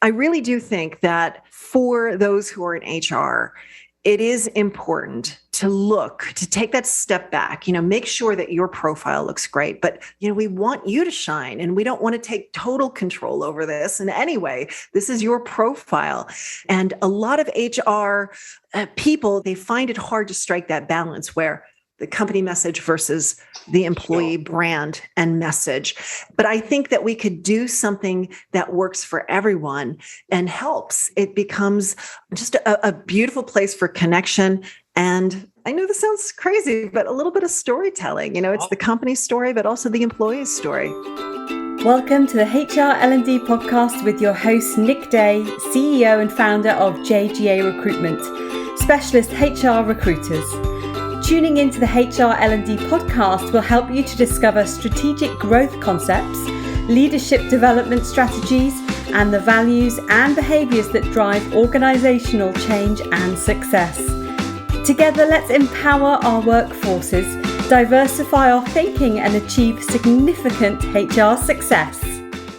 I really do think that for those who are in HR, it is important to take that step back, make sure that your profile looks great. But, we want you to shine and we don't want to take total control over this in any way. This is your profile. And a lot of HR people, they find it hard to strike that balance where the company message versus the employee brand and message. But I think that we could do something that works for everyone and helps. It becomes just a beautiful place for connection. And I know this sounds crazy, but a little bit of storytelling. It's the company story, but also the employee's story. Welcome to the HR L&D Podcast with your host, Nick Day, CEO and founder of JGA Recruitment, specialist HR recruiters. Tuning into the HR L&D podcast will help you to discover strategic growth concepts, leadership development strategies, and the values and behaviours that drive organisational change and success. Together, let's empower our workforces, diversify our thinking, and achieve significant HR success.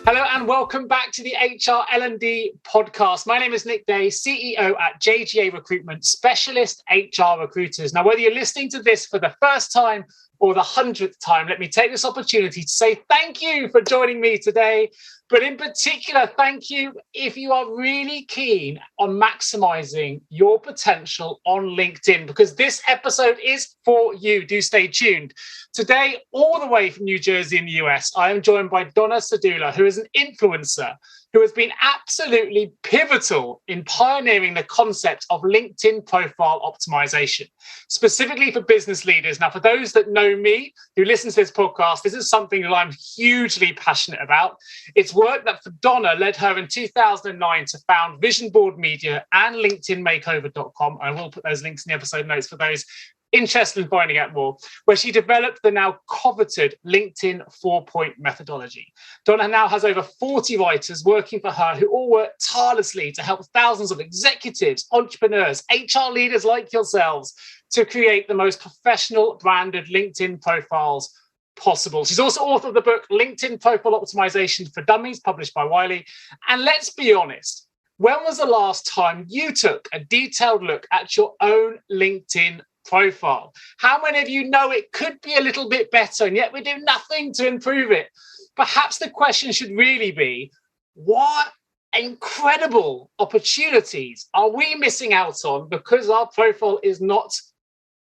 Hello and welcome back to the HR L&D podcast. My name is Nick Day, CEO at JGA Recruitment, specialist HR recruiters. Now, whether you're listening to this for the first time or the 100th time, let me take this opportunity to say thank you for joining me today. But in particular, thank you if you are really keen on maximizing your potential on LinkedIn, because this episode is for you. Do stay tuned. Today, all the way from New Jersey in the US, I am joined by Donna Serdula, who is an influencer who has been absolutely pivotal in pioneering the concept of LinkedIn profile optimization, specifically for business leaders. Now, for those that know me, who listen to this podcast, this is something that I'm hugely passionate about. It's work that for Donna led her in 2009 to found Vision Board Media and LinkedInMakeover.com. I will put those links in the episode notes for those interested in finding out more, where she developed the now coveted LinkedIn 4-point methodology. Donna now has over 40 writers working for her who all work tirelessly to help thousands of executives, entrepreneurs, HR leaders like yourselves to create the most professional branded LinkedIn profiles possible. She's also author of the book LinkedIn Profile Optimization for Dummies, published by Wiley. And let's be honest, when was the last time you took a detailed look at your own LinkedIn profile? How many of you know it could be a little bit better and yet we do nothing to improve it? Perhaps the question should really be, what incredible opportunities are we missing out on because our profile is not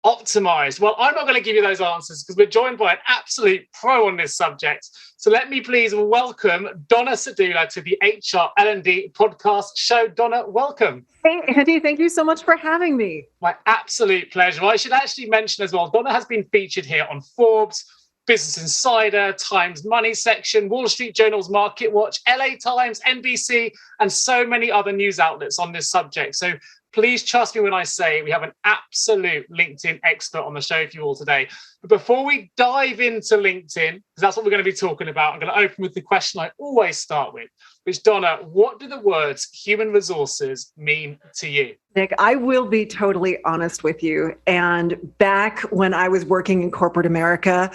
optimized? Well, I'm not going to give you those answers because we're joined by an absolute pro on this subject. So let me please welcome Donna Serdula to the HR L&D podcast show. Donna, welcome. Hey, Andy, thank you so much for having me. My absolute pleasure. I should actually mention as well, Donna has been featured here on Forbes, Business Insider, Times Money section, Wall Street Journal's Market Watch, LA Times, NBC, and so many other news outlets on this subject. So please trust me when I say we have an absolute LinkedIn expert on the show for you all today. But before we dive into LinkedIn, because that's what we're going to be talking about, I'm going to open with the question I always start with, which, Donna, what do the words human resources mean to you? Nick, I will be totally honest with you. And back when I was working in corporate America,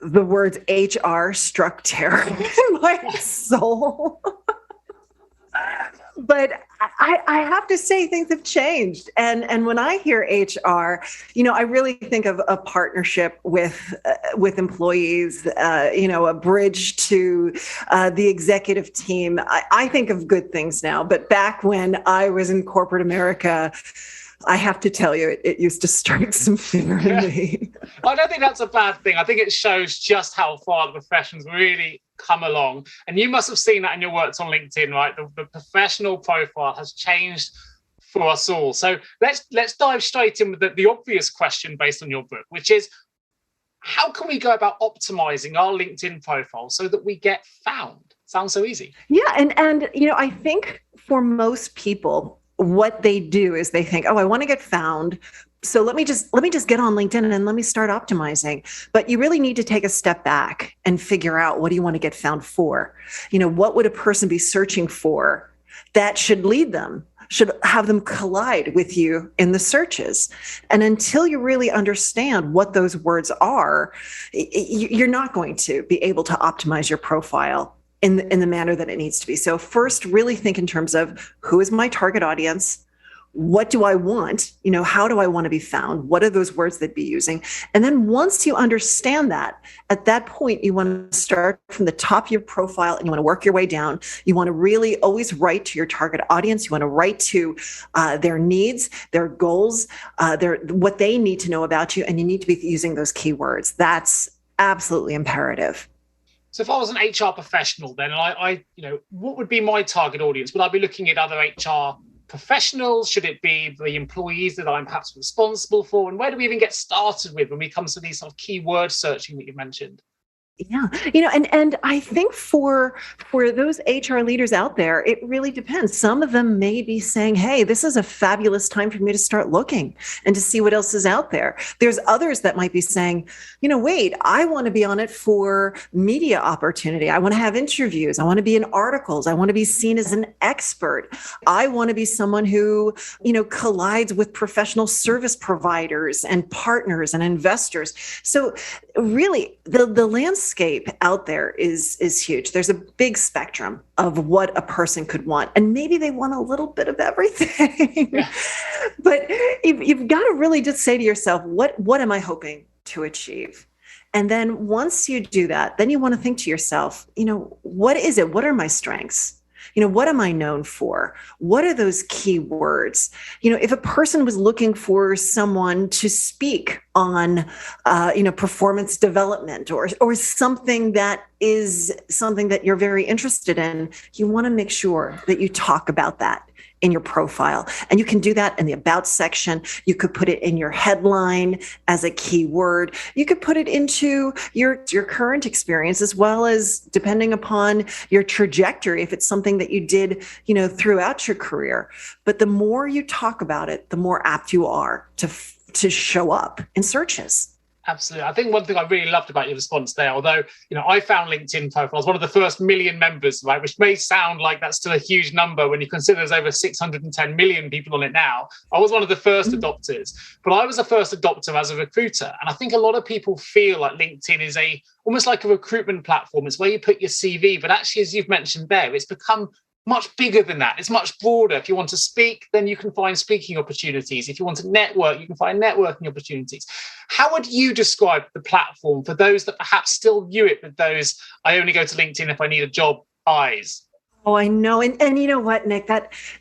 the words HR struck terror in my soul. But I have to say things have changed. And when I hear HR, I really think of a partnership with employees, a bridge to the executive team. I think of good things now. But back when I was in corporate America, I have to tell you, it used to strike some fear in me. I don't think that's a bad thing. I think it shows just how far the profession's really come along. And you must have seen that in your work on LinkedIn, right? The professional profile has changed for us all. So let's dive straight in with the obvious question based on your book, which is, how can we go about optimizing our LinkedIn profile so that we get found? Sounds so easy. Yeah. And I think for most people, what they do is they think, oh, I want to get found. So let me just get on LinkedIn and let me start optimizing. But you really need to take a step back and figure out, what do you want to get found for? What would a person be searching for that should lead them, should have them collide with you in the searches? And until you really understand what those words are, you're not going to be able to optimize your profile in the manner that it needs to be. So first, really think in terms of who is my target audience? What do I want? How do I want to be found? What are those words they'd be using? And then once you understand that, at that point, you want to start from the top of your profile and you want to work your way down. You want to really always write to your target audience. You want to write to their needs, their goals, what they need to know about you. And you need to be using those keywords. That's absolutely imperative. So if I was an HR professional, then what would be my target audience? Would I be looking at other HR professionals? Should it be the employees that I'm perhaps responsible for? And where do we even get started with when we come to these sort of keyword searching that you mentioned? Yeah. And I think for those HR leaders out there, it really depends. Some of them may be saying, hey, this is a fabulous time for me to start looking and to see what else is out there. There's others that might be saying, wait, I want to be on it for media opportunity. I want to have interviews. I want to be in articles. I want to be seen as an expert. I want to be someone who, collides with professional service providers and partners and investors. So really, the landscape out there is huge. There's a big spectrum of what a person could want. And maybe they want a little bit of everything. Yeah. But you've got to really just say to yourself, what am I hoping to achieve? And then once you do that, then you want to think to yourself, what is it? What are my strengths? What am I known for? What are those key words? If a person was looking for someone to speak on, performance development or something that is something that you're very interested in, you want to make sure that you talk about that in your profile. And you can do that in the about section. You could put it in your headline as a keyword. You could put it into your current experience, as well as depending upon your trajectory, if it's something that you did, throughout your career. But the more you talk about it, the more apt you are to show up in searches. Absolutely. I think one thing I really loved about your response there, although, I found LinkedIn profiles, one of the first million members, right, which may sound like that's still a huge number when you consider there's over 610 million people on it now. I was one of the first adopters, but I was a first adopter as a recruiter. And I think a lot of people feel like LinkedIn is almost like a recruitment platform. It's where you put your CV, but actually, as you've mentioned there, it's become much bigger than that. It's much broader. If you want to speak, then you can find speaking opportunities. If you want to network, you can find networking opportunities. How would you describe the platform for those that perhaps still view it with those, I only go to LinkedIn if I need a job eyes? Oh, I know. And you know what, Nick,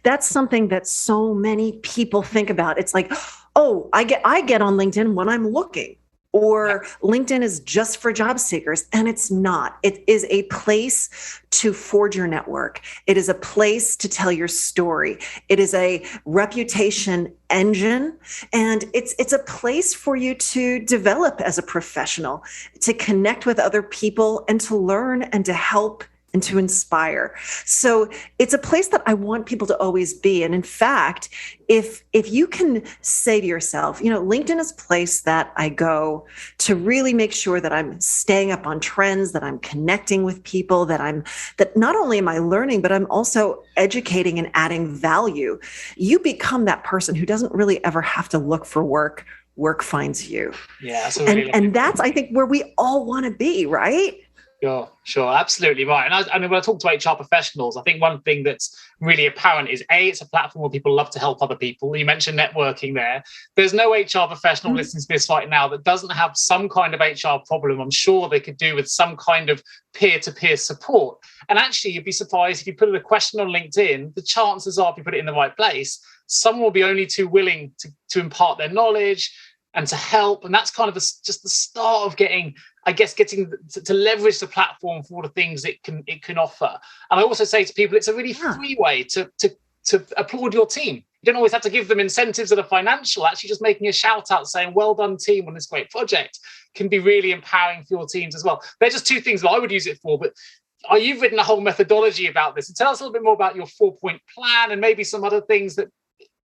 that's something that so many people think about. It's like, oh, I get on LinkedIn when I'm looking. Or LinkedIn is just for job seekers, and it's not. It is a place to forge your network. It is a place to tell your story. It is a reputation engine, and it's a place for you to develop as a professional, to connect with other people and to learn and to help and to inspire. So it's a place that I want people to always be. And in fact, if you can say to yourself, LinkedIn is a place that I go to really make sure that I'm staying up on trends, that I'm connecting with people, that not only am I learning, but I'm also educating and adding value. You become that person who doesn't really ever have to look for work. Work finds you. Yeah. And that's, I think, where we all want to be, right? Sure, absolutely right. And when I talk to HR professionals, I think one thing that's really apparent is it's a platform where people love to help other people. You mentioned networking there. There's no HR professional listening to this right now that doesn't have some kind of HR problem. I'm sure they could do with some kind of peer-to-peer support. And actually, you'd be surprised if you put a question on LinkedIn, the chances are, if you put it in the right place, someone will be only too willing to impart their knowledge and to help. And that's kind of just the start of getting to leverage the platform for all the things it can offer. And I also say to people, it's a really free way to applaud your team. You don't always have to give them incentives that are financial. Actually, just making a shout out saying, well done team on this great project can be really empowering for your teams as well. They're just two things that I would use it for. But you've written a whole methodology about this. And tell us a little bit more about your 4-point plan and maybe some other things that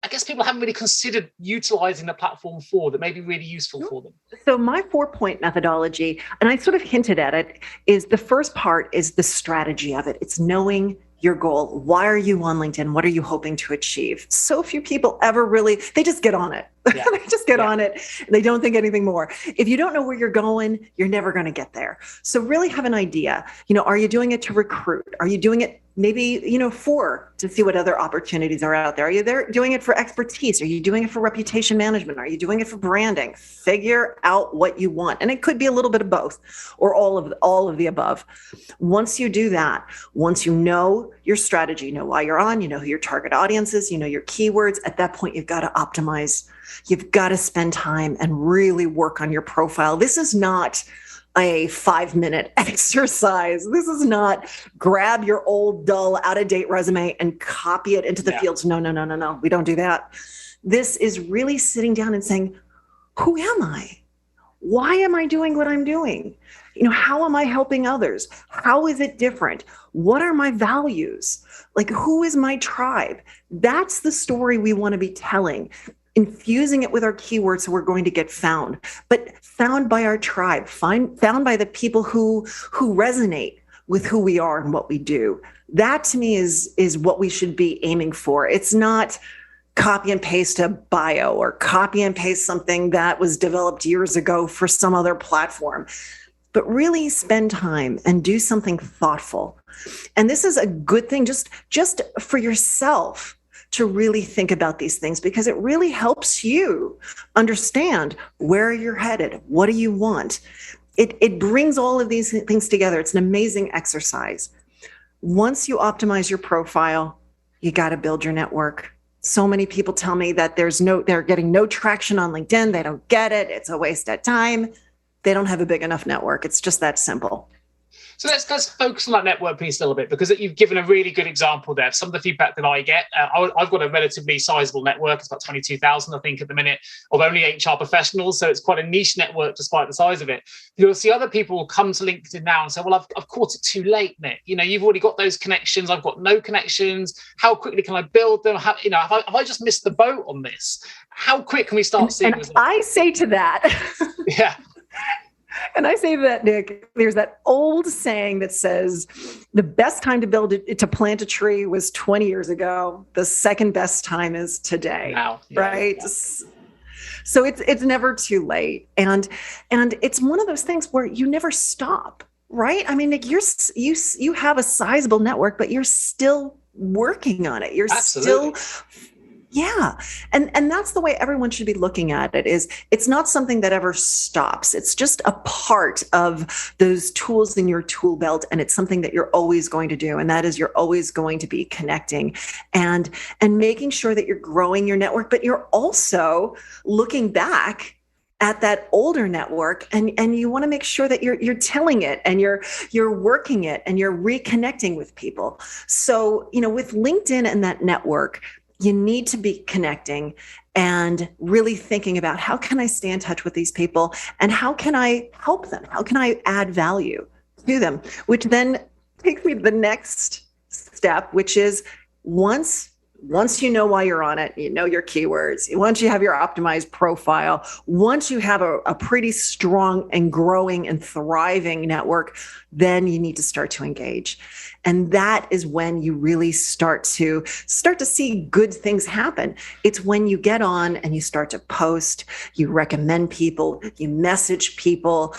I guess people haven't really considered utilizing the platform for that may be really useful for them. So my 4-point methodology, and I sort of hinted at it, is the first part is the strategy of it. It's knowing your goal. Why are you on LinkedIn? What are you hoping to achieve? So few people ever really, they just get on it. Yeah. They just get on it. And they don't think anything more. If you don't know where you're going, you're never going to get there. So really have an idea. Are you doing it to recruit? Are you doing it maybe, to see what other opportunities are out there? Are you doing it for expertise? Are you doing it for reputation management? Are you doing it for branding? Figure out what you want. And it could be a little bit of both or all of the above. Once you do that, once you know your strategy, you know why you're on, you know who your target audience is, you know your keywords, at that point, you've got to optimize. You've got to spend time and really work on your profile. This is not a 5-minute exercise. This is not grab your old, dull, out-of-date resume and copy it into the fields. No. We don't do that. This is really sitting down and saying, who am I? Why am I doing what I'm doing? How am I helping others? How is it different? What are my values? Like, who is my tribe? That's the story we want to be telling. Infusing it with our keywords so we're going to get found, but found by our tribe, found by the people who resonate with who we are and what we do. That to me is what we should be aiming for. It's not copy and paste a bio or copy and paste something that was developed years ago for some other platform, but really spend time and do something thoughtful. And this is a good thing just for yourself, to really think about these things, because it really helps you understand where you're headed. What do you want? It brings all of these things together. It's an amazing exercise. Once you optimize your profile, you got to build your network. So many people tell me that they're getting no traction on LinkedIn. They don't get it. It's a waste of time. They don't have a big enough network. It's just that simple. So let's focus on that network piece a little bit, because you've given a really good example there. Some of the feedback that I get, I've got a relatively sizable network. It's about 22,000, I think, at the minute, of only HR professionals. So it's quite a niche network despite the size of it. You'll see other people come to LinkedIn now and say, well, I've caught it too late, Nick. You've already got those connections. I've got no connections. How quickly can I build them? Have I just missed the boat on this? How quick can we start seeing results? I say to that. Yeah. And I say that, Nick, there's that old saying that says the best time to plant a tree was 20 years ago. The second best time is today. Wow. Right? Yeah. So it's never too late. And it's one of those things where you never stop, right? I mean, Nick, you have a sizable network, but you're still working on it. You're Absolutely. still... Yeah. And that's the way everyone should be looking at it. It's not something that ever stops. It's just a part of those tools in your tool belt. And it's something that you're always going to do. And that is, you're always going to be connecting and making sure that you're growing your network, but you're also looking back at that older network, and you want to make sure that you're telling it and you're working it and you're reconnecting with people. So, with LinkedIn and that network, you need to be connecting and really thinking about, how can I stay in touch with these people and how can I help them? How can I add value to them? Which then takes me to the next step, which is once you know why you're on it, you know your keywords, once you have your optimized profile, once you have a pretty strong and growing and thriving network, then you need to start to engage. And that is when you really start to see good things happen. It's when you get on and you start to post, you recommend people, you message people,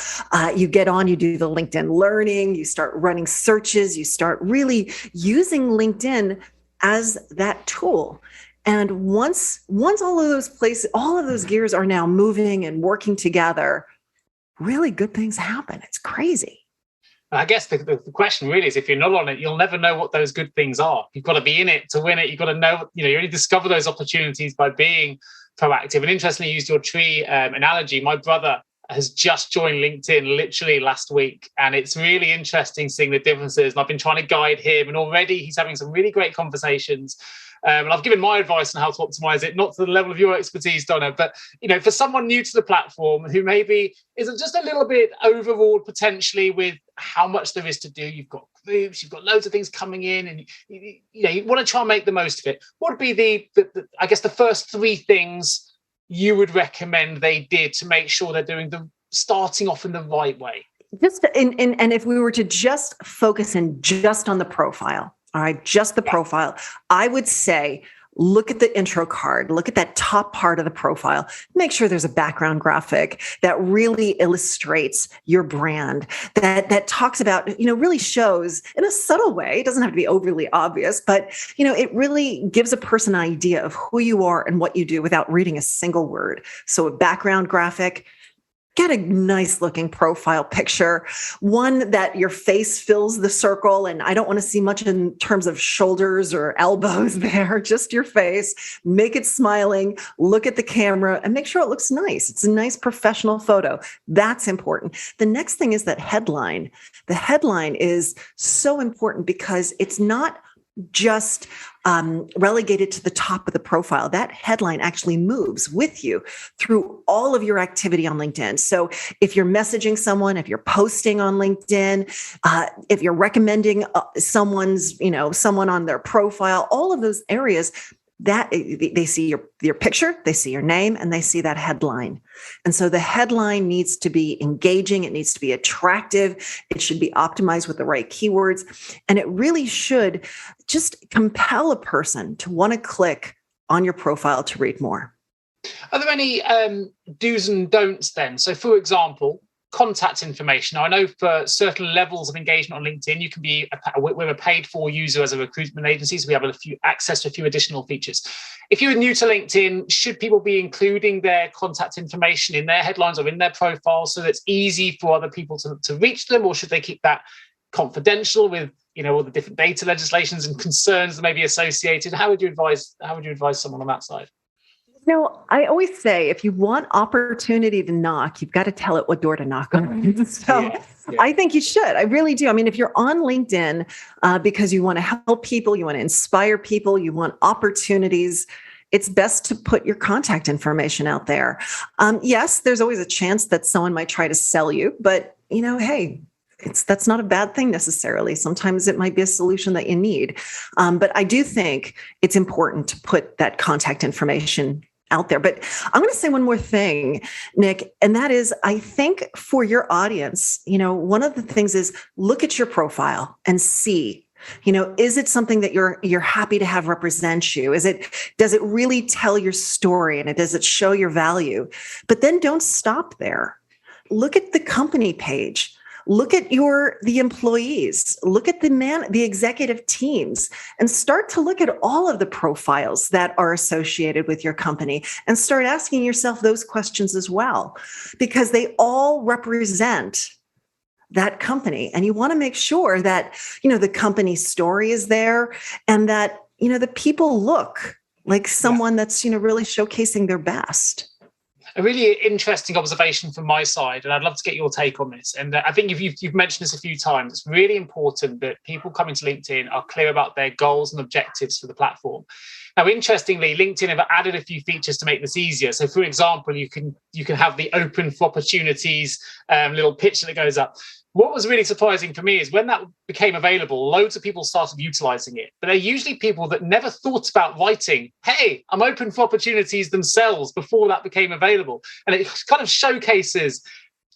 you get on, you do the LinkedIn learning, you start running searches, you start really using LinkedIn as that tool. And once all of those gears are now moving and working together, really good things happen. It's crazy. I guess the question really is, if you're not on it, you'll never know what those good things are. You've got to be in it to win it. You've got to know, you only discover those opportunities by being proactive. And interestingly, you used your tree analogy. My brother has just joined LinkedIn literally last week. And it's really interesting seeing the differences. And I've been trying to guide him, and already he's having some really great conversations. And I've given my advice on how to optimize it, not to the level of your expertise, Donna, but for someone new to the platform who maybe isn't just a little bit overawed potentially with how much there is to do. You've got groups, you've got loads of things coming in, and you want to try and make the most of it. What would be the I guess the first three things you would recommend they did to make sure they're starting off in the right way? And if we were to just focus in just on the profile, all right, just the profile, I would say look at the intro card, look at that top part of the profile, make sure there's a background graphic that really illustrates your brand, that talks about, really shows in a subtle way. It doesn't have to be overly obvious, but, it really gives a person an idea of who you are and what you do without reading a single word. So a background graphic, get a nice looking profile picture, one that your face fills the circle. And I don't want to see much in terms of shoulders or elbows there, just your face. Make it smiling, look at the camera and make sure it looks nice. It's a nice professional photo. That's important. The next thing is that headline. The headline is so important because it's not just relegated to the top of the profile. That headline actually moves with you through all of your activity on LinkedIn. So if you're messaging someone, if you're posting on LinkedIn, if you're recommending someone on their profile, all of those areas, that they see your picture, they see your name, and they see that headline. And so the headline needs to be engaging. It needs to be attractive. It should be optimized with the right keywords. And it really should just compel a person to want to click on your profile to read more. Are there any do's and don'ts then? So for example, contact information. Now, I know for certain levels of engagement on LinkedIn, you can be we're a paid for user as a recruitment agency, so we have access to a few additional features. If you're new to LinkedIn, should people be including their contact information in their headlines or in their profile so that it's easy for other people to reach them, or should they keep that confidential with all the different data legislations and concerns that may be associated? How would you advise someone on that side? I always say, if you want opportunity to knock, you've got to tell it what door to knock on. So yeah. I think you should. I really do. I mean, if you're on LinkedIn because you want to help people, you want to inspire people, you want opportunities, it's best to put your contact information out there. Yes, there's always a chance that someone might try to sell you, but hey, that's not a bad thing necessarily. Sometimes it might be a solution that you need. But I do think it's important to put that contact information out there. But I'm going to say one more thing, Nick, and that is, I think for your audience, one of the things is look at your profile and see, is it something that you're happy to have represent you? Does it really tell your story, and does it show your value? But then don't stop there. Look at the company page. Look at the employees, look at the executive teams, and start to look at all of the profiles that are associated with your company and start asking yourself those questions as well, because they all represent that company. And you want to make sure that, the company story is there and that, the people look like someone that's, really showcasing their best. A really interesting observation from my side, and I'd love to get your take on this. And I think you've mentioned this a few times. It's really important that people coming to LinkedIn are clear about their goals and objectives for the platform. Now, interestingly, LinkedIn have added a few features to make this easier. So, for example, you can have the open for opportunities little picture that goes up. What was really surprising for me is when that became available, loads of people started utilizing it. But they're usually people that never thought about writing, hey, I'm open for opportunities themselves before that became available. And it kind of showcases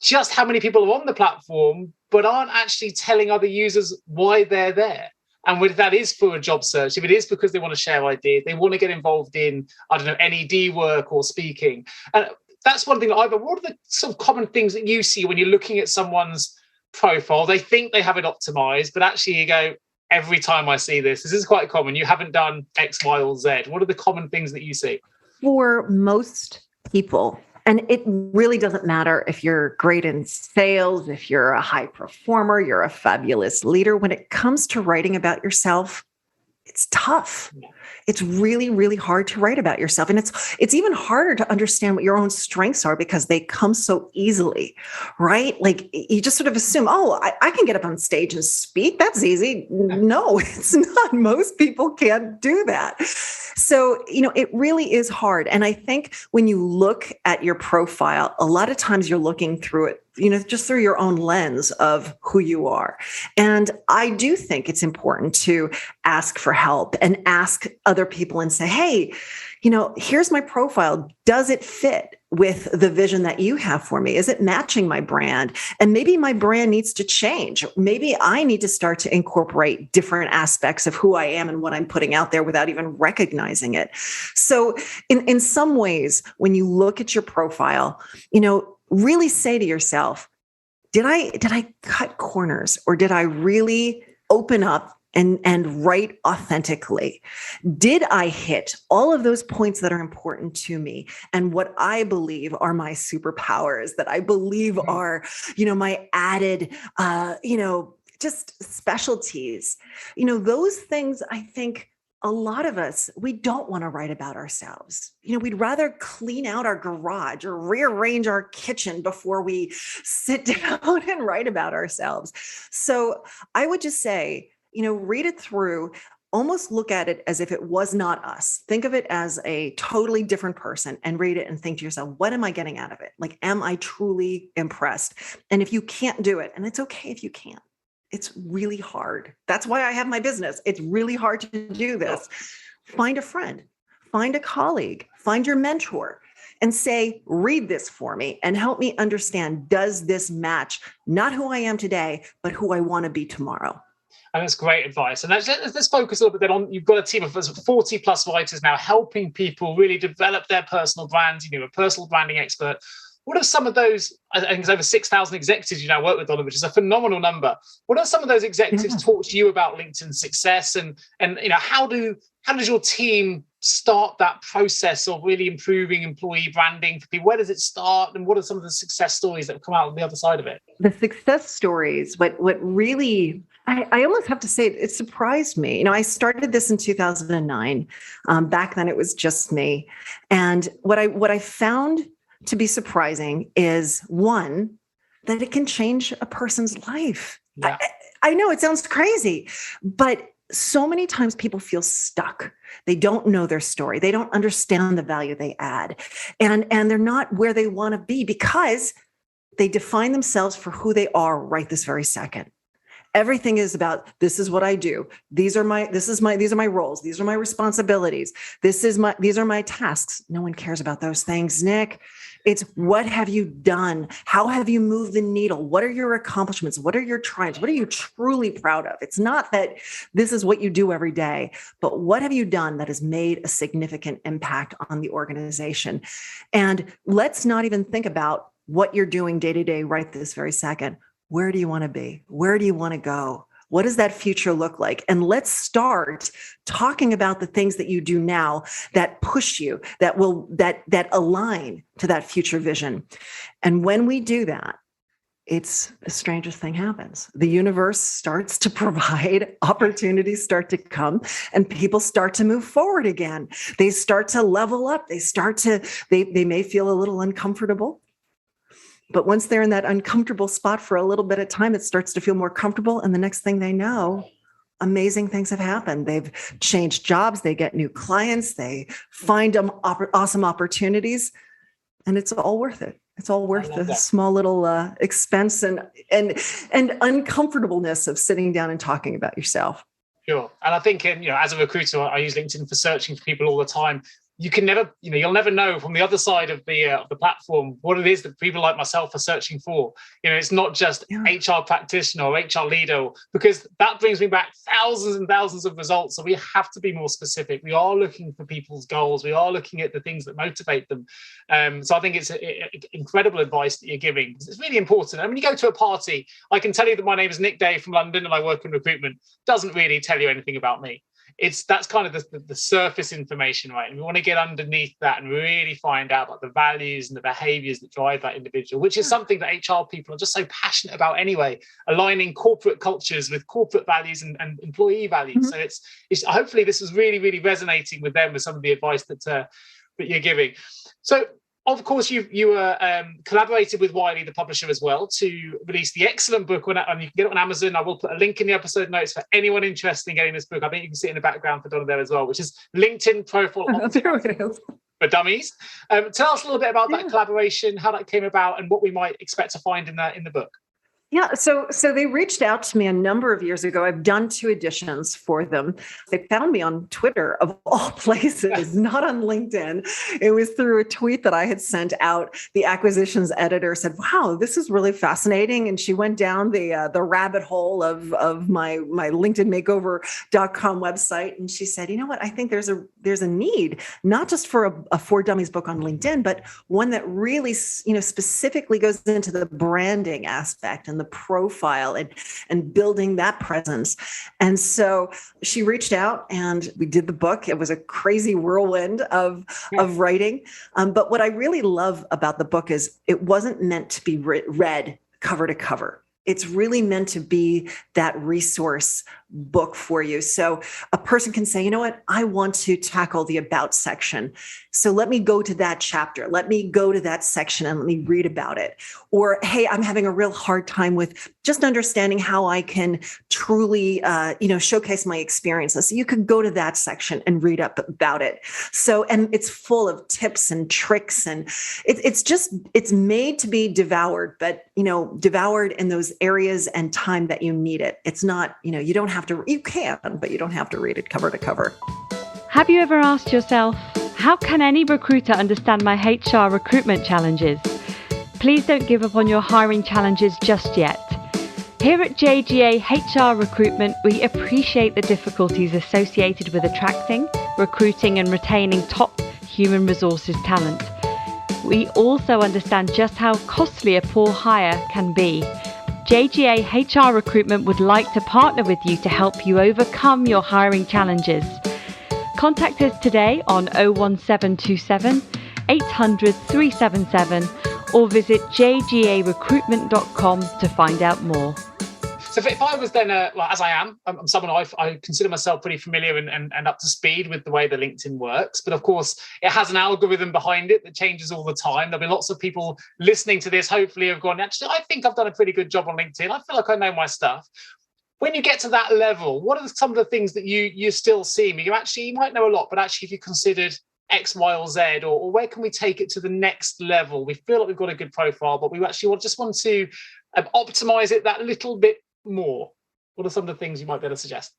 just how many people are on the platform, but aren't actually telling other users why they're there. And if that is for a job search, if it is because they want to share ideas, they want to get involved in, NED work or speaking. And that's one thing that what are the sort of common things that you see when you're looking at someone's profile? They think they have it optimized, but actually you go, every time I see this is quite common. You haven't done X, Y, or Z. What are the common things that you see? For most people, and it really doesn't matter if you're great in sales, if you're a high performer, you're a fabulous leader, when it comes to writing about yourself, it's tough. It's really, really hard to write about yourself. And it's even harder to understand what your own strengths are because they come so easily, right? Like you just sort of assume, I can get up on stage and speak. That's easy. No, it's not. Most people can't do that. So, it really is hard. And I think when you look at your profile, a lot of times you're looking through it, just through your own lens of who you are. And I do think it's important to ask for help and ask other people and say, hey, here's my profile. Does it fit? with the vision that you have for me? Is it matching my brand? And maybe my brand needs to change. Maybe I need to start to incorporate different aspects of who I am and what I'm putting out there without even recognizing it. So in some ways, when you look at your profile, really say to yourself, did I cut corners, or did I really open up and write authentically? Did I hit all of those points that are important to me and what I believe are my superpowers, that I believe are, my added, just specialties? Those things, I think a lot of us, we don't want to write about ourselves. We'd rather clean out our garage or rearrange our kitchen before we sit down and write about ourselves. So I would just say, read it through, almost look at it as if it was not us. Think of it as a totally different person and read it and think to yourself, what am I getting out of it? Like, am I truly impressed? And if you can't do it, and it's okay if you can't, it's really hard. That's why I have my business. It's really hard to do this. Find a friend, find a colleague, find your mentor, and say, read this for me and help me understand, does this match not who I am today, but who I want to be tomorrow? And that's great advice. And let's focus a little bit then on, you've got a team of 40 plus writers now helping people really develop their personal brand, a personal branding expert. What are some of those, I think it's over 6,000 executives you now work with, Donna, which is a phenomenal number. What are some of those executives talk to you about LinkedIn success? And how does your team start that process of really improving employee branding for people? Where does it start? And what are some of the success stories that have come out on the other side of it? The success stories, what really, I almost have to say, it surprised me. I started this in 2009. Back then it was just me. And what I found to be surprising is, one, that it can change a person's life. Yeah. I know it sounds crazy, but so many times people feel stuck. They don't know their story. They don't understand the value they add. And they're not where they want to be because they define themselves for who they are right this very second. Everything is about, this is what I do. These are my roles. These are my responsibilities. These are my tasks. No one cares about those things, Nick. It's, what have you done? How have you moved the needle? What are your accomplishments? What are your triumphs? What are you truly proud of? It's not that this is what you do every day, but what have you done that has made a significant impact on the organization? And let's not even think about what you're doing day to day right this very second. Where do you want to be? Where do you want to go? What does that future look like? And let's start talking about the things that you do now that push you, that align to that future vision. And when we do that, it's the strangest thing happens. The universe starts to provide, opportunities start to come, and people start to move forward again. They start to level up. They may feel a little uncomfortable. But once they're in that uncomfortable spot for a little bit of time, it starts to feel more comfortable. And the next thing they know, amazing things have happened. They've changed jobs. They get new clients. They find awesome opportunities. And it's all worth it. It's all worth the small little expense and uncomfortableness of sitting down and talking about yourself. Sure. And I think, as a recruiter, I use LinkedIn for searching for people all the time. You can never, you'll never know from the other side of the platform what it is that people like myself are searching for. It's not just HR practitioner or HR leader, because that brings me back thousands and thousands of results. So we have to be more specific. We are looking for people's goals. We are looking at the things that motivate them. So I think it's incredible advice that you're giving. It's really important. And when you go to a party, I can tell you that my name is Nick Day from London and I work in recruitment. Doesn't really tell you anything about me. That's kind of the surface information, right? And we want to get underneath that and really find out about the values and the behaviors that drive that individual, which is something that HR people are just so passionate about anyway, aligning corporate cultures with corporate values and employee values. Mm-hmm. So it's hopefully this is really, really resonating with them with some of the advice that you're giving. So, of course, you collaborated with Wiley, the publisher, as well, to release the excellent book, and you can get it on Amazon. I will put a link in the episode notes for anyone interested in getting this book. I think you can see it in the background for Donna there as well, which is LinkedIn Profile for Dummies. Tell us a little bit about that collaboration, how that came about, and what we might expect to find in the book. Yeah, so they reached out to me a number of years ago. I've done 2 editions for them. They found me on Twitter of all places, not on LinkedIn. It was through a tweet that I had sent out. The acquisitions editor said, "Wow, this is really fascinating." And she went down the rabbit hole of my LinkedInmakeover.com website, and she said, "You know what? I think there's a need, not just for a For Dummies book on LinkedIn, but one that really, specifically goes into the branding aspect and the profile and building that presence." And so she reached out and we did the book. It was a crazy whirlwind of writing. But what I really love about the book is it wasn't meant to be read cover to cover. It's really meant to be that resource book for you. So a person can say, "You know what? I want to tackle the about section. So let me go to that chapter. Let me go to that section and let me read about it." Or, "Hey, I'm having a real hard time with just understanding how I can truly, showcase my experiences." So you could go to that section and read up about it. So, and it's full of tips and tricks, and it's made to be devoured, but, devoured in those areas and time that you need it. It's not, you don't have to, you can, but you don't have to read it cover to cover. Have you ever asked yourself, how can any recruiter understand my HR recruitment challenges? Please don't give up on your hiring challenges just yet. Here at JGA HR Recruitment, we appreciate the difficulties associated with attracting, recruiting and retaining top human resources talent. We also understand just how costly a poor hire can be. JGA HR Recruitment would like to partner with you to help you overcome your hiring challenges. Contact us today on 01727 800 377 or visit jgarecruitment.com to find out more. So if I was then, as I am, I'm someone I consider myself pretty familiar and up to speed with the way that LinkedIn works. But of course, it has an algorithm behind it that changes all the time. There'll be lots of people listening to this, hopefully, have gone, "Actually, I think I've done a pretty good job on LinkedIn. I feel like I know my stuff." When you get to that level, what are some of the things that you still see? You might know a lot, but actually, if you considered X, Y, or Z, or where can we take it to the next level? We feel like we've got a good profile, but we actually just want to optimize it that little bit more. What are some of the things you might be able to suggest?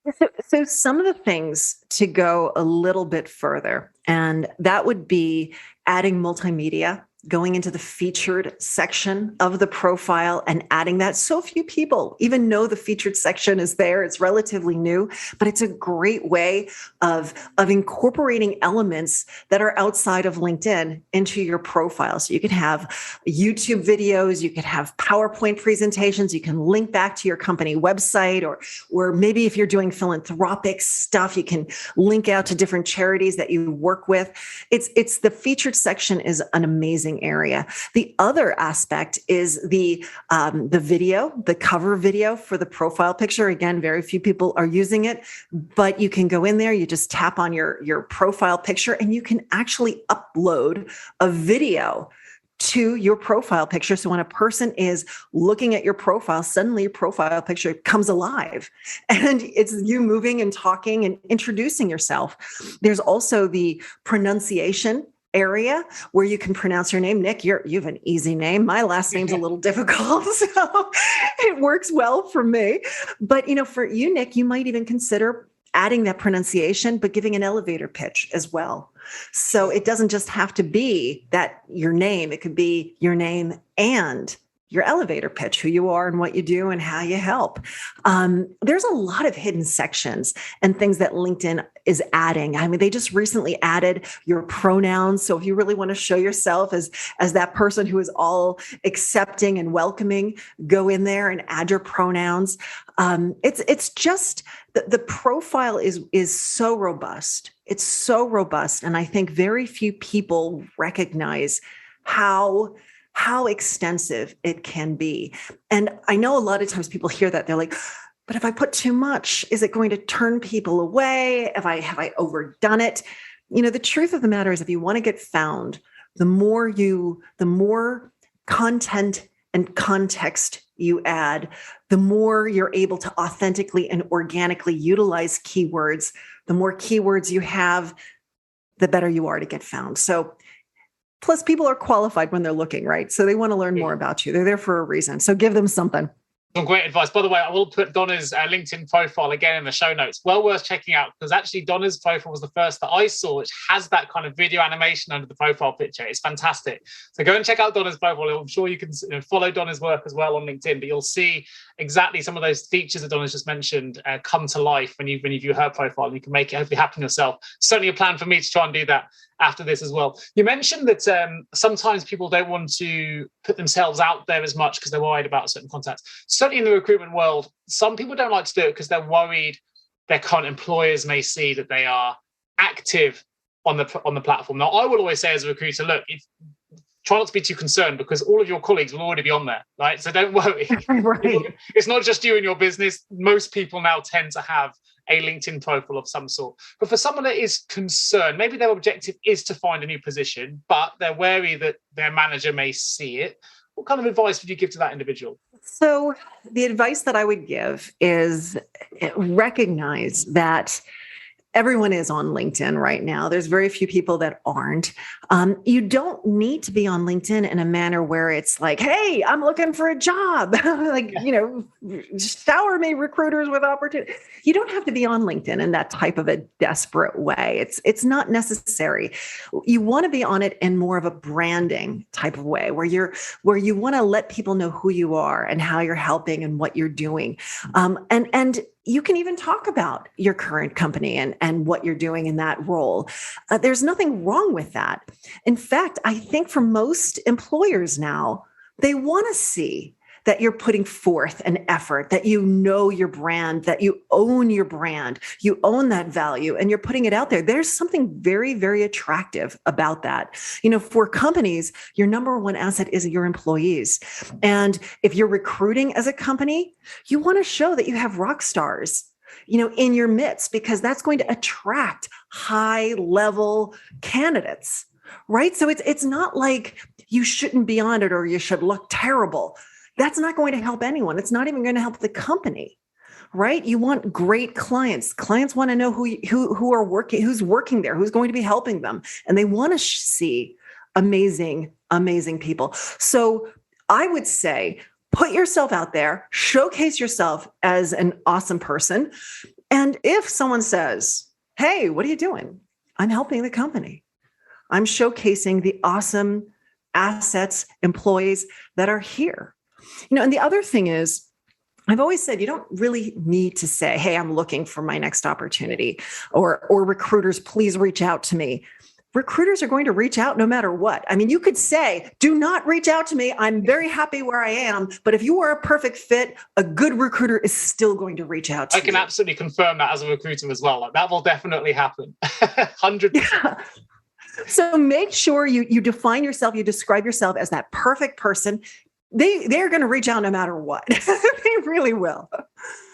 So some of the things to go a little bit further, and that would be adding multimedia, going into the featured section of the profile and adding that. So few people even know the featured section is there. It's relatively new, but it's a great way of incorporating elements that are outside of LinkedIn into your profile. So you could have YouTube videos, you could have PowerPoint presentations, you can link back to your company website, or maybe if you're doing philanthropic stuff, you can link out to different charities that you work with. It's the featured section is an amazing area. The other aspect is the video, the cover video for the profile picture. Again, very few people are using it, but you can go in there, you just tap on your profile picture, and you can actually upload a video to your profile picture. So when a person is looking at your profile, suddenly your profile picture comes alive and it's you moving and talking and introducing yourself. There's also the pronunciation area where you can pronounce your name. Nick, you have an easy name. My last name's a little difficult, so it works well for me. But for you, Nick, you might even consider adding that pronunciation, but giving an elevator pitch as well. So it doesn't just have to be that your name, it could be your name and your elevator pitch, who you are and what you do and how you help. There's a lot of hidden sections and things that LinkedIn is adding. I mean, they just recently added your pronouns. So if you really want to show yourself as that person who is all accepting and welcoming, go in there and add your pronouns. It's just the profile is so robust. It's so robust. And I think very few people recognize how extensive it can be. And I know a lot of times people hear that, they're like, but if I put too much, is it going to turn people away? Have I overdone it? The truth of the matter is, if you want to get found, the more content and context you add, the more you're able to authentically and organically utilize keywords. The more keywords you have, the better you are to get found. So plus, people are qualified when they're looking, right? So they want to learn more about you. They're there for a reason. So give them something. Some great advice. By the way, I will put Donna's LinkedIn profile again in the show notes. Well worth checking out, because actually Donna's profile was the first that I saw, which has that kind of video animation under the profile picture. It's fantastic. So go and check out Donna's profile. I'm sure you can follow Donna's work as well on LinkedIn, but you'll see exactly some of those features that Donna's just mentioned come to life when you view her profile, and you can make it hopefully happen yourself. Certainly a plan for me to try and do that after this as well. You mentioned that sometimes people don't want to put themselves out there as much because they're worried about certain contacts. Certainly in the recruitment world, some people don't like to do it because they're worried their current employers may see that they are active on the platform. Now, I will always say as a recruiter, look, try not to be too concerned, because all of your colleagues will already be on there, right? So don't worry. Right. It's not just you and your business. Most people now tend to have a LinkedIn profile of some sort. But for someone that is concerned, maybe their objective is to find a new position, but they're wary that their manager may see it. What kind of advice would you give to that individual? So the advice that I would give is recognize that everyone is on LinkedIn right now. There's very few people that aren't. You don't need to be on LinkedIn in a manner where it's like, hey, I'm looking for a job. Shower me recruiters with opportunity. You don't have to be on LinkedIn in that type of a desperate way. It's not necessary. You want to be on it in more of a branding type of way, where you want to let people know who you are and how you're helping and what you're doing. And you can even talk about your current company and what you're doing in that role. There's nothing wrong with that. In fact, I think for most employers now, they want to see that you're putting forth an effort, that you know your brand, that you own your brand, you own that value, and you're putting it out there. There's something very, very attractive about that. For companies, your number one asset is your employees. And if you're recruiting as a company, you want to show that you have rock stars, in your midst, because that's going to attract high-level candidates, right? So it's not like you shouldn't be on it or you should look terrible. That's not going to help anyone. It's not even going to help the company, right? You want great clients. Clients want to know who's working there, who's going to be helping them. And they want to see amazing, amazing people. So I would say, put yourself out there, showcase yourself as an awesome person. And if someone says, hey, what are you doing? I'm helping the company. I'm showcasing the awesome assets, employees that are here. And the other thing is, I've always said, you don't really need to say, hey, I'm looking for my next opportunity, or recruiters, please reach out to me. Recruiters are going to reach out no matter what. I mean, you could say, do not reach out to me. I'm very happy where I am. But if you are a perfect fit, a good recruiter is still going to reach out to you. I can absolutely confirm that as a recruiter as well. That will definitely happen. 100%. Yeah. So make sure you define yourself, you describe yourself as that perfect person. They're going to reach out no matter what. They really will.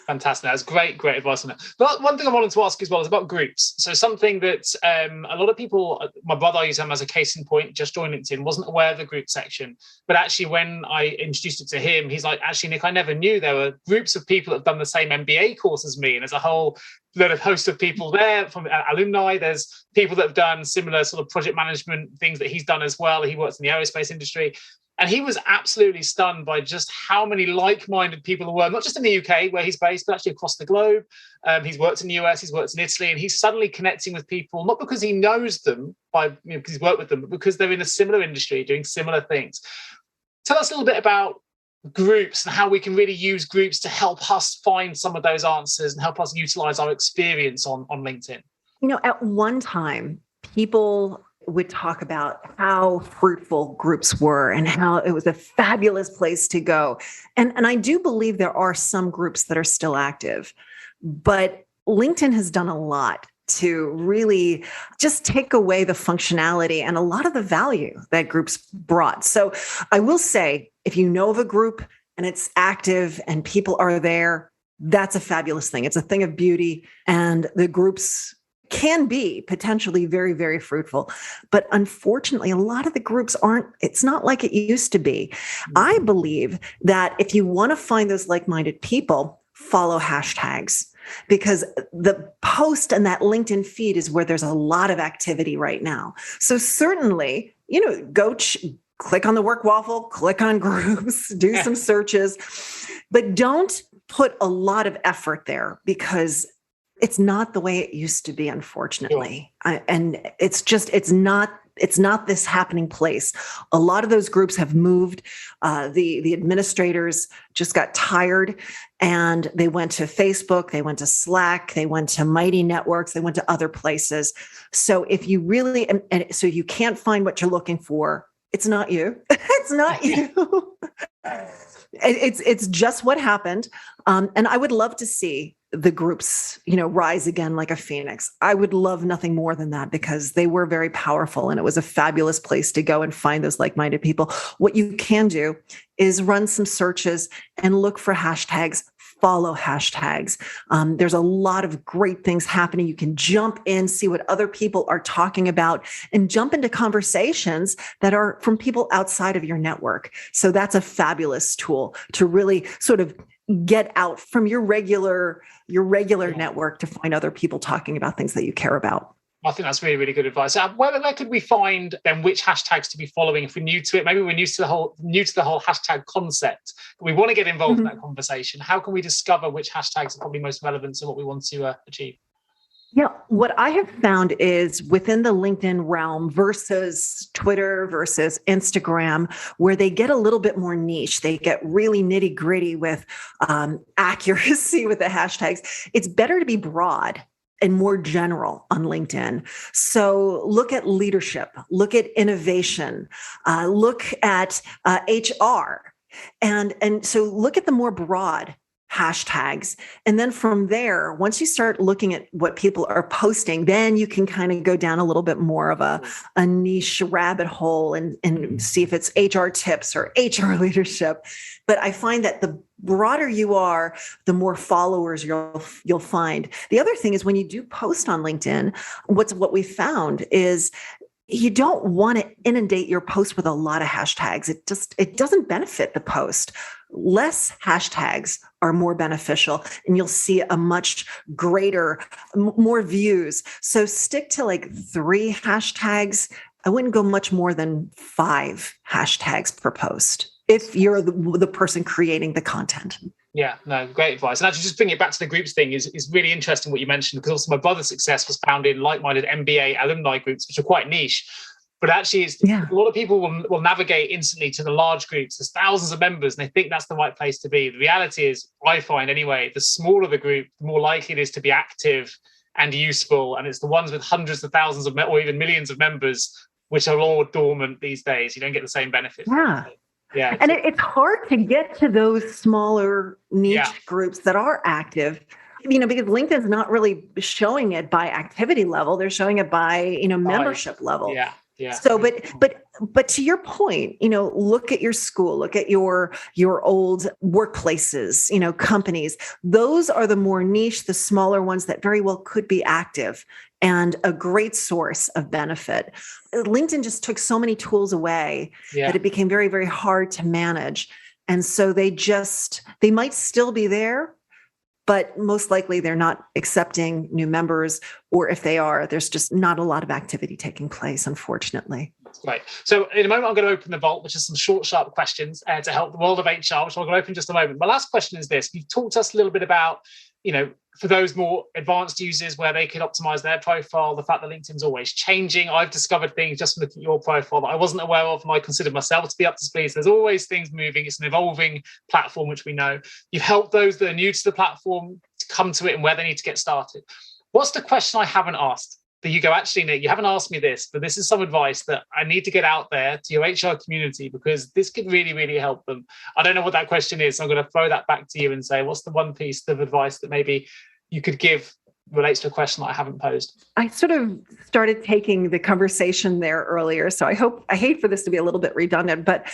Fantastic. That's great advice on that. But one thing I wanted to ask as well is about groups. So something that a lot of people, my brother, I use him as a case in point, just joined LinkedIn, wasn't aware of the group section. But actually, when I introduced it to him, he's like, actually, Nick, I never knew there were groups of people that have done the same MBA course as me. And there's a whole host of people there from alumni. There's people that have done similar sort of project management things that he's done as well. He works in the aerospace industry. And he was absolutely stunned by just how many like-minded people there were, not just in the UK where he's based, but actually across the globe. He's worked in the US, he's worked in Italy, and he's suddenly connecting with people, not because he knows them, because he's worked with them, but because they're in a similar industry, doing similar things. Tell us a little bit about groups and how we can really use groups to help us find some of those answers and help us utilize our experience on LinkedIn. At one time, people would talk about how fruitful groups were and how it was a fabulous place to go. And I do believe there are some groups that are still active, but LinkedIn has done a lot to really just take away the functionality and a lot of the value that groups brought. So I will say, if you know of a group and it's active and people are there, that's a fabulous thing. It's a thing of beauty, and the groups can be potentially very, very fruitful. But unfortunately, a lot of the groups it's not like it used to be. I believe that if you want to find those like-minded people, follow hashtags, because the post and that LinkedIn feed is where there's a lot of activity right now. So certainly, click on the work waffle, click on groups, do some searches, but don't put a lot of effort there because it's not the way it used to be, unfortunately. And it's not this happening place. A lot of those groups have moved. The administrators just got tired and they went to Facebook, they went to Slack, they went to Mighty Networks, they went to other places. So if you really, and so you can't find what you're looking for, it's not you. It's not you. It's just what happened. And I would love to see the groups, rise again like a phoenix. I would love nothing more than that because they were very powerful and it was a fabulous place to go and find those like-minded people. What you can do is run some searches and look for hashtags, follow hashtags. There's a lot of great things happening. You can jump in, see what other people are talking about, and jump into conversations that are from people outside of your network. So that's a fabulous tool to really sort of get out from your regular network to find other people talking about things that you care about. I think that's really, really good advice. Where could we find then which hashtags to be following if we're new to it? Maybe we're new to the whole hashtag concept. We want to get involved in that conversation. How can we discover which hashtags are probably most relevant to what we want to achieve? Yeah, what I have found is within the LinkedIn realm versus Twitter versus Instagram, where they get a little bit more niche, they get really nitty gritty with accuracy with the hashtags. It's better to be broad and more general on LinkedIn. So look at leadership, look at innovation, look at HR. And so look at the more broad hashtags. And then from there, once you start looking at what people are posting, then you can kind of go down a little bit more of a niche rabbit hole and see if it's HR tips or HR leadership. But I find that the broader you are, the more followers you'll find. The other thing is when you do post on LinkedIn, what we found is you don't want to inundate your post with a lot of hashtags. It doesn't benefit the post. Less hashtags are more beneficial and you'll see a much greater, more views. So stick to like 3 hashtags. I wouldn't go much more than 5 hashtags per post if you're the person creating the content. Yeah, no, great advice. And actually just bringing it back to the groups thing is really interesting what you mentioned, because also my brother's success was found in like-minded MBA alumni groups, which are quite niche. But actually, a lot of people will navigate instantly to the large groups. There's thousands of members and they think that's the right place to be. The reality is, I find anyway, the smaller the group, the more likely it is to be active and useful. And it's the ones with hundreds of thousands of or even millions of members, which are all dormant these days. You don't get the same benefit. Yeah. And it's hard to get to those smaller niche groups that are active, because LinkedIn's not really showing it by activity level. They're showing it by, membership level. Yeah. So, but to your point, look at your school, look at your old workplaces, companies. Those are the more niche, the smaller ones that very well could be active and a great source of benefit. LinkedIn just took so many tools away that it became very, very hard to manage. And so they might still be there, but most likely they're not accepting new members, or if they are, there's just not a lot of activity taking place, unfortunately. Right. So in a moment, I'm going to open the vault, which is some short, sharp questions to help the world of HR, which I'm going to open in just a moment. My last question is this. You've talked to us a little bit about, for those more advanced users where they can optimize their profile, the fact that LinkedIn's always changing. I've discovered things just from looking at your profile that I wasn't aware of, and I consider myself to be up to speed. So there's always things moving. It's an evolving platform, which we know. You've helped those that are new to the platform to come to it and where they need to get started. What's the question I haven't asked? That you go, actually, Nick, you haven't asked me this, but this is some advice that I need to get out there to your HR community because this could really, really help them. I don't know what that question is. So I'm going to throw that back to you and say, what's the one piece of advice that maybe you could give relates to a question that I haven't posed? I sort of started taking the conversation there earlier. So I hate for this to be a little bit redundant, but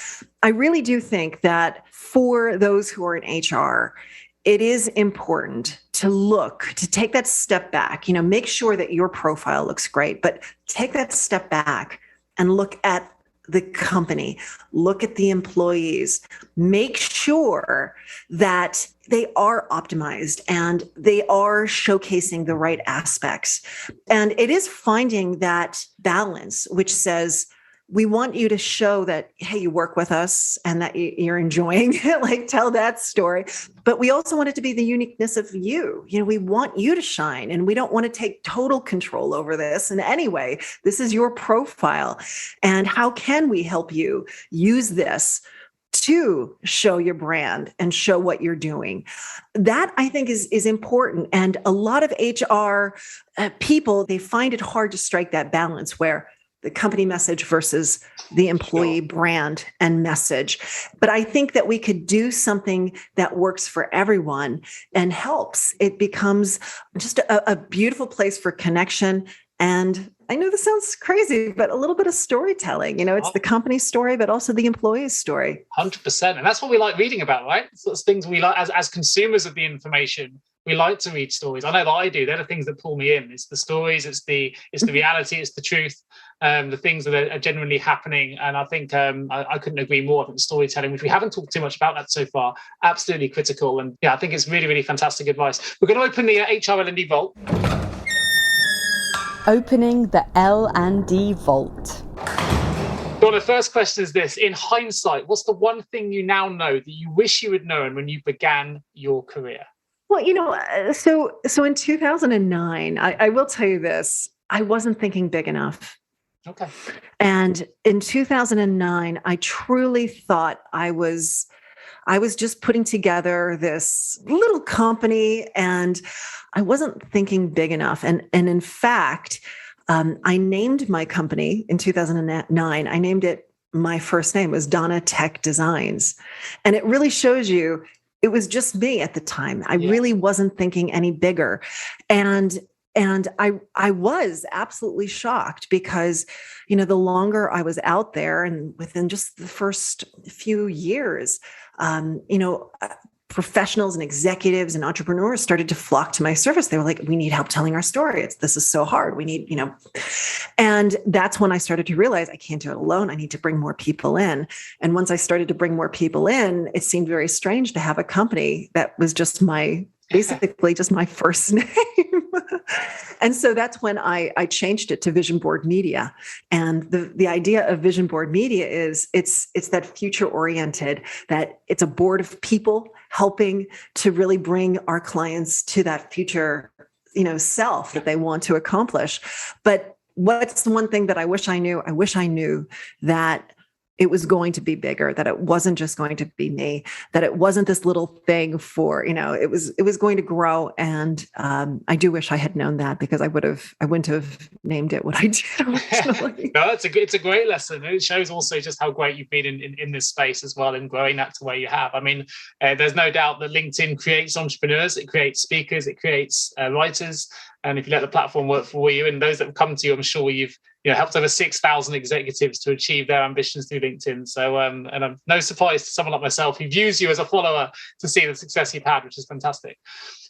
I really do think that for those who are in HR, it is important to take that step back, make sure that your profile looks great, but take that step back and look at the company, look at the employees, make sure that they are optimized and they are showcasing the right aspects. And it is finding that balance, which says, we want you to show that, hey, you work with us and that you're enjoying it, like tell that story. But we also want it to be the uniqueness of you. We want you to shine, and we don't want to take total control over this in any way. This is your profile. And how can we help you use this to show your brand and show what you're doing? That, I think, is important. And a lot of HR people, they find it hard to strike that balance where the company message versus the employee brand and message. But I think that we could do something that works for everyone and helps. It becomes just a beautiful place for connection. And I know this sounds crazy, but a little bit of storytelling. It's the company story, but also the employee's story. 100%. And that's what we like reading about, right? So it's things we like as consumers of the information. We like to read stories. I know that I do. They're the things that pull me in. It's the stories, it's the reality, it's the truth, the things that are genuinely happening. And I think I couldn't agree more. I think storytelling, which we haven't talked too much about that so far, absolutely critical. And I think it's really, really fantastic advice. We're going to open the HR L&D Vault. Opening the L&D Vault. Donna, first question is this. In hindsight, what's the one thing you now know that you wish you had known when you began your career? Well, so in 2009, I will tell you this, I wasn't thinking big enough. Okay. And in 2009, I truly thought I was just putting together this little company, and I wasn't thinking big enough. And in fact, I named my company in 2009. I named it, my first name was Donna Tech Designs. And it really shows you, it was just me at the time. I really wasn't thinking any bigger. And I was absolutely shocked because, the longer I was out there, and within just the first few years, professionals and executives and entrepreneurs started to flock to my service. They were like, we need help telling our story. This is so hard. We need, and that's when I started to realize I can't do it alone. I need to bring more people in. And once I started to bring more people in, it seemed very strange to have a company that was just basically just my first name. And so that's when I changed it to Vision Board Media. And the idea of Vision Board Media is it's that future oriented, that it's a board of people helping to really bring our clients to that future, self that they want to accomplish. But what's the one thing that I wish I knew? I wish I knew that it was going to be bigger, that it wasn't just going to be me, that it wasn't this little thing for, it was going to grow. And I do wish I had known that, because I wouldn't have named it what I did originally. No, it's a great lesson. It shows also just how great you've been in this space as well, and growing that to where you have. I mean, there's no doubt that LinkedIn creates entrepreneurs, it creates speakers, it creates writers. And if you let the platform work for you, and those that have come to you, I'm sure you've helped over 6,000 executives to achieve their ambitions through LinkedIn. So, and I'm no surprise to someone like myself who views you as a follower to see the success you've had, which is fantastic.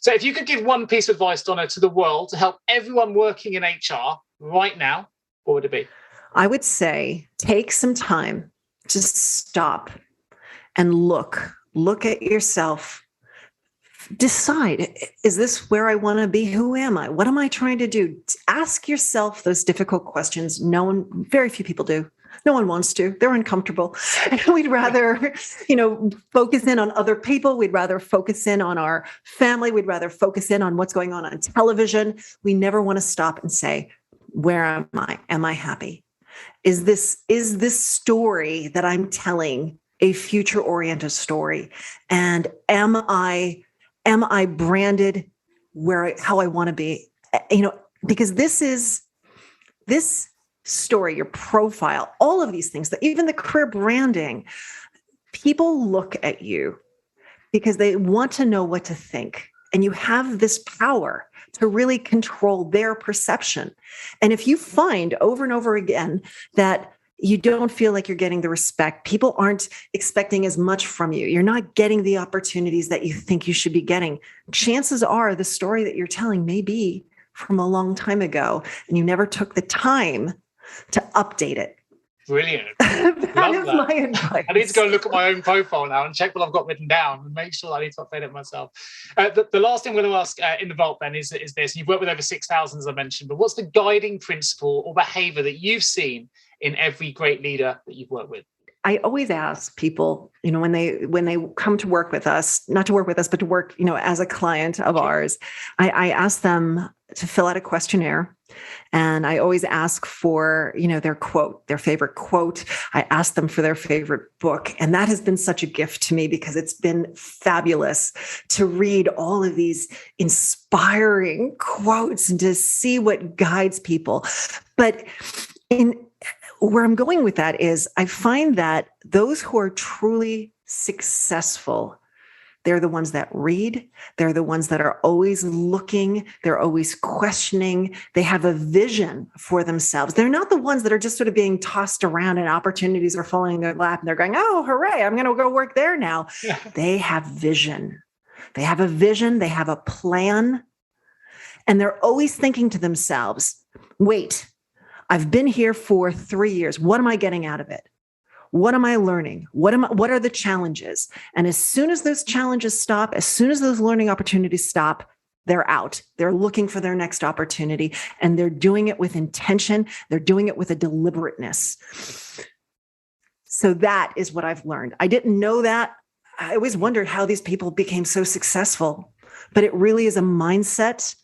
So if you could give one piece of advice, Donna, to the world to help everyone working in HR right now, what would it be? I would say take some time to stop and look at yourself. Decide, is this where I want to be? Who am I? What am I trying to do? Ask yourself those difficult questions. Very few people do. No one wants to. They're uncomfortable. And we'd rather, focus in on other people. We'd rather focus in on our family. We'd rather focus in on what's going on television. We never want to stop and say, where am I? Am I happy? Is this story that I'm telling a future-oriented story? And am I branded how I want to be? Because this story, your profile, all of these things, even the career branding, people look at you because they want to know what to think. And you have this power to really control their perception. And if you find over and over again that you don't feel like you're getting the respect, people aren't expecting as much from you, you're not getting the opportunities that you think you should be getting, chances are the story that you're telling may be from a long time ago, and you never took the time to update it. Brilliant. That is my advice. I need to go and look at my own profile now and check what I've got written down and make sure I need to update it myself. The last thing I'm going to ask in the vault then is this. You've worked with over 6,000, as I mentioned, but what's the guiding principle or behavior that you've seen in every great leader that you've worked with? I always ask people, when they come to work with us, not to work with us, but to work, as a client of ours, I ask them to fill out a questionnaire. And I always ask for, their quote, their favorite quote. I ask them for their favorite book. And that has been such a gift to me because it's been fabulous to read all of these inspiring quotes and to see what guides people. But where I'm going with that is I find that those who are truly successful, they're the ones that read. They're the ones that are always looking. They're always questioning. They have a vision for themselves. They're not the ones that are just sort of being tossed around and opportunities are falling in their lap and they're going, oh, hooray, I'm going to go work there now. Yeah. They have vision. They have a vision. They have a plan. And they're always thinking to themselves, wait, I've been here for 3 years. What am I getting out of it? What am I learning? What are the challenges? And as soon as those challenges stop, as soon as those learning opportunities stop, they're out. They're looking for their next opportunity and they're doing it with intention. They're doing it with a deliberateness. So that is what I've learned. I didn't know that. I always wondered how these people became so successful, but it really is a mindset.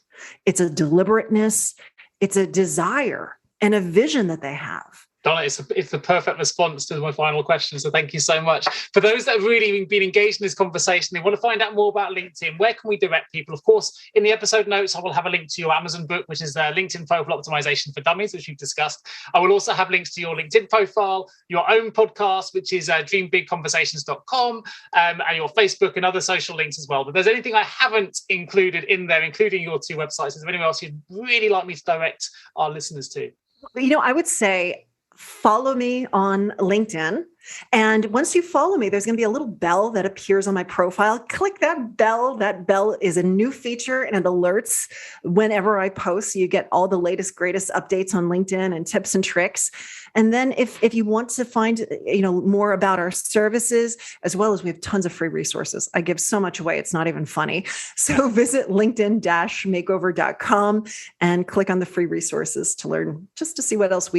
It's a deliberateness. It's a desire and a vision that they have. Donna, it's the perfect response to my final question. So thank you so much. For those that have really been engaged in this conversation, they want to find out more about LinkedIn. Where can we direct people? Of course, in the episode notes, I will have a link to your Amazon book, which is LinkedIn Profile Optimization for Dummies, which we've discussed. I will also have links to your LinkedIn profile, your own podcast, which is dreambigconversations.com, and your Facebook and other social links as well. But if there's anything I haven't included in there, including your two websites, is there anyone else you'd really like me to direct our listeners to? I would say, follow me on LinkedIn. And once you follow me, there's going to be a little bell that appears on my profile. Click that bell. That bell is a new feature and it alerts whenever I post. So you get all the latest, greatest updates on LinkedIn and tips and tricks. And then if you want to find, more about our services, as well as we have tons of free resources. I give so much away. It's not even funny. So visit linkedin-makeover.com and click on the free resources to learn, just to see what else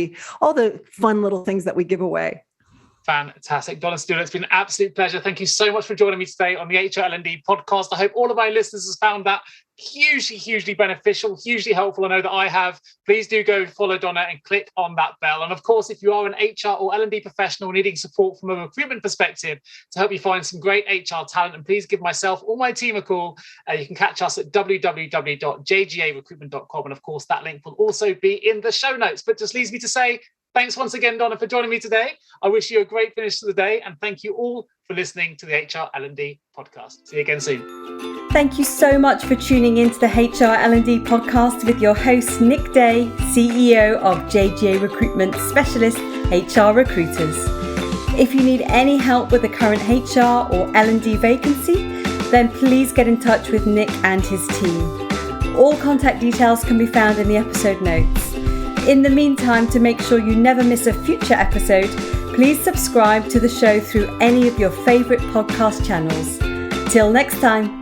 all the fun little things that we give away. Fantastic. Donna Serdula, it's been an absolute pleasure. Thank you so much for joining me today on the HR L&D podcast. I hope all of my listeners have found that hugely beneficial, hugely helpful. I know that I have. Please do go follow Donna and click on that bell. And of course, if you are an HR or L&D professional needing support from a recruitment perspective to help you find some great HR talent, and please give myself or my team a call. You can catch us at www.jgarecruitment.com. And of course, that link will also be in the show notes. But just leaves me to say, thanks once again, Donna, for joining me today. I wish you a great finish to the day. And thank you all for listening to the HR L&D podcast. See you again soon. Thank you so much for tuning into the HR L&D podcast with your host, Nick Day, CEO of JGA Recruitment, Specialist HR Recruiters. If you need any help with the current HR or L&D vacancy, then please get in touch with Nick and his team. All contact details can be found in the episode notes. In the meantime, to make sure you never miss a future episode, please subscribe to the show through any of your favorite podcast channels. Till next time.